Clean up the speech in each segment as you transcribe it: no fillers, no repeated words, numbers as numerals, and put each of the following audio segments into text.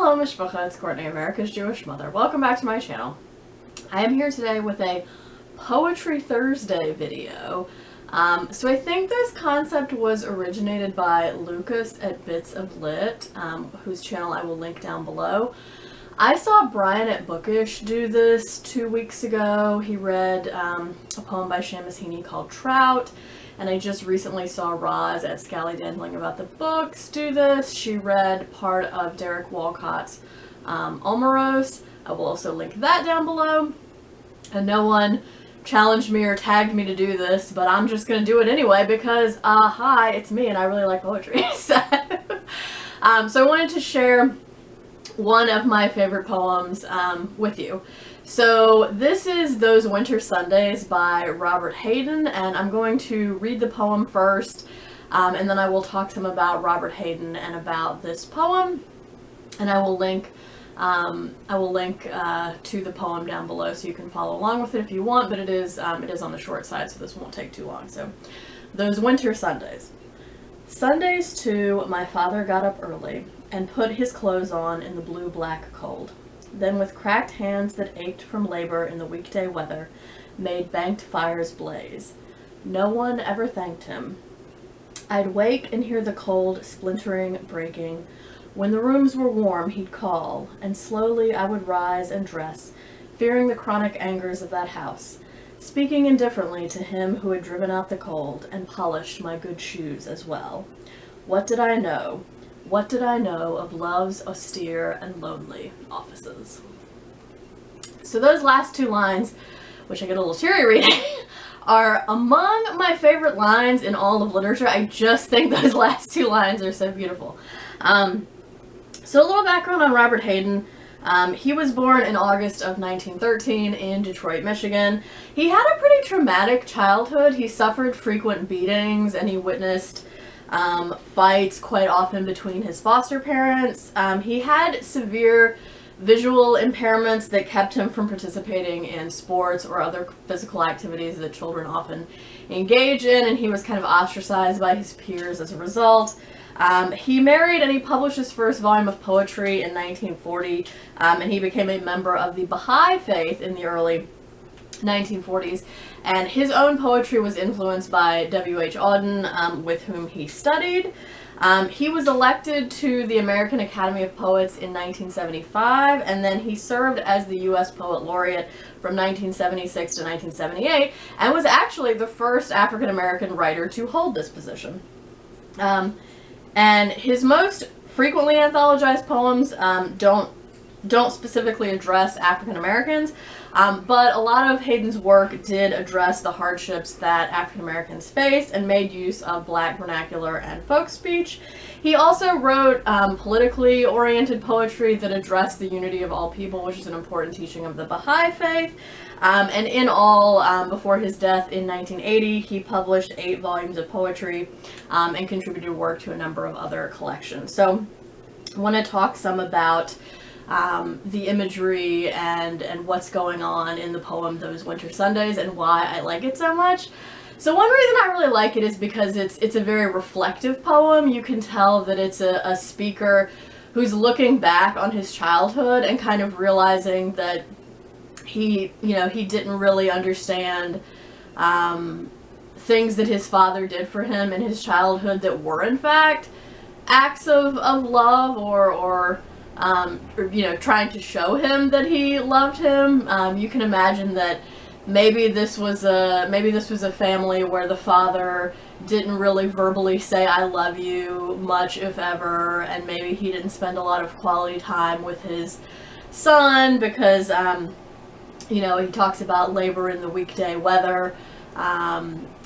Hello Mishpacha, it's Courtney, America's Jewish mother. Welcome back to my channel. I am here today with a Poetry Thursday video. So I think this concept was originated by Lucas at Bits of Lit, whose channel I will link down below. I saw Brian at Bookish do this 2 weeks ago. He read a poem by Seamus Heaney called Trout. And I just recently saw Roz at Scally Dandling About the Books do this. She read part of Derek Walcott's Omeros. I will also link that down below. And no one challenged me or tagged me to do this, but I'm just going to do it anyway because, hi, it's me and I really like poetry. So I wanted to share one of my favorite poems with you. So this is Those Winter Sundays by Robert Hayden, and I'm going to read the poem first, and then I will talk some about Robert Hayden and about this poem, and I will link to the poem down below so you can follow along with it if you want, but it is on the short side, so this won't take too long. So, Those Winter Sundays. Sundays too, my father got up early and put his clothes on in the blue-black cold. Then with cracked hands that ached from labor in the weekday weather, made banked fires blaze. No one ever thanked him. I'd wake and hear the cold, splintering, breaking. When the rooms were warm, he'd call, and slowly I would rise and dress, fearing the chronic angers of that house, speaking indifferently to him who had driven out the cold and polished my good shoes as well. What did I know? What did I know of love's austere and lonely offices? So those last two lines, which I get a little teary reading, are among my favorite lines in all of literature. I just think those last two lines are so beautiful. So a little background on Robert Hayden. He was born in August of 1913 in Detroit, Michigan. He had a pretty traumatic childhood. He suffered frequent beatings and he witnessed fights quite often between his foster parents. He had severe visual impairments that kept him from participating in sports or other physical activities that children often engage in, and he was kind of ostracized by his peers as a result. He married and he published his first volume of poetry in 1940, and he became a member of the Baha'i faith in the early 1940s, and his own poetry was influenced by W.H. Auden, with whom he studied. He was elected to the American Academy of Poets in 1975, and then he served as the U.S. Poet Laureate from 1976 to 1978, and was actually the first African American writer to hold this position. And his most frequently anthologized poems don't specifically address African Americans, but a lot of Hayden's work did address the hardships that African Americans faced and made use of Black vernacular and folk speech. He also wrote politically oriented poetry that addressed the unity of all people, which is an important teaching of the Baha'i faith. And in all, before his death in 1980, he published 8 volumes of poetry and contributed work to a number of other collections. So I want to talk some about the imagery and what's going on in the poem Those Winter Sundays and why I like it so much. So one reason I really like it is because it's a very reflective poem. You can tell that it's a speaker who's looking back on his childhood and kind of realizing that he didn't really understand things that his father did for him in his childhood that were in fact acts of love or trying to show him that he loved him. You can imagine that maybe this was a family where the father didn't really verbally say "I love you" much, if ever, and maybe he didn't spend a lot of quality time with his son because he talks about labor in the weekday weather.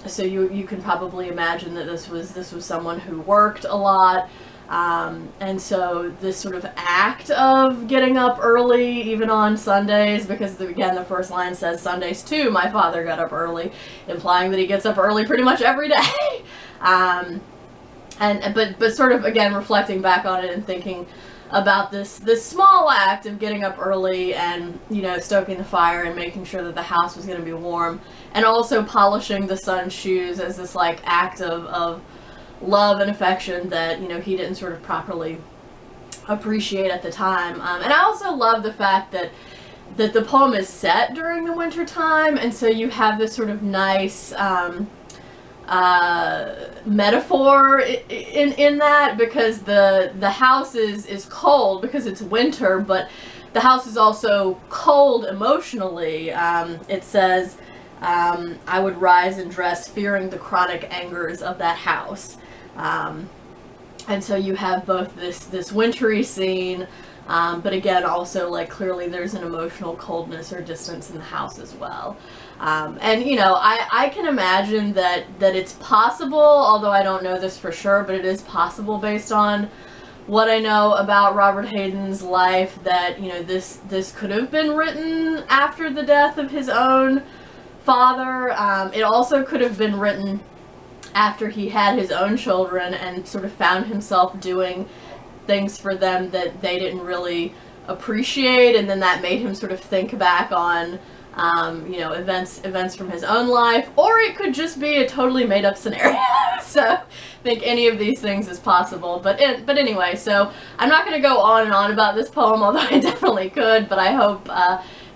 So you can probably imagine that this was someone who worked a lot. And so this sort of act of getting up early, even on Sundays, because again, the first line says, Sundays too, my father got up early, implying that he gets up early pretty much every day. But sort of, again, reflecting back on it and thinking about this small act of getting up early and, stoking the fire and making sure that the house was going to be warm, and also polishing the son's shoes as this, act of love and affection that, he didn't sort of properly appreciate at the time. And I also love the fact that the poem is set during the winter time, and so you have this sort of nice metaphor in that, because the house is cold because it's winter, but the house is also cold emotionally. It says, I would rise and dress fearing the chronic angers of that house. And so you have both this wintry scene, but again, also, like, clearly there's an emotional coldness or distance in the house as well. And, you know, I can imagine that it's possible, although I don't know this for sure, but it is possible based on what I know about Robert Hayden's life, that, you know, this could have been written after the death of his own father. It also could have been written after he had his own children and sort of found himself doing things for them that they didn't really appreciate, and then that made him sort of think back on you know, events from his own life. Or it could just be a totally made up scenario. So I think any of these things is possible. But anyway, so I'm not going to go on and on about this poem, although I definitely could, but I hope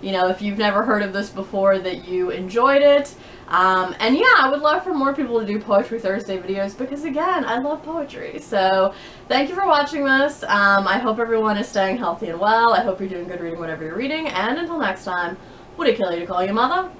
you know, if you've never heard of this before, that you enjoyed it. And yeah, I would love for more people to do Poetry Thursday videos, because again, I love poetry. So thank you for watching this. I hope everyone is staying healthy and well. I hope you're doing good reading whatever you're reading. And until next time, would it kill you to call you mother?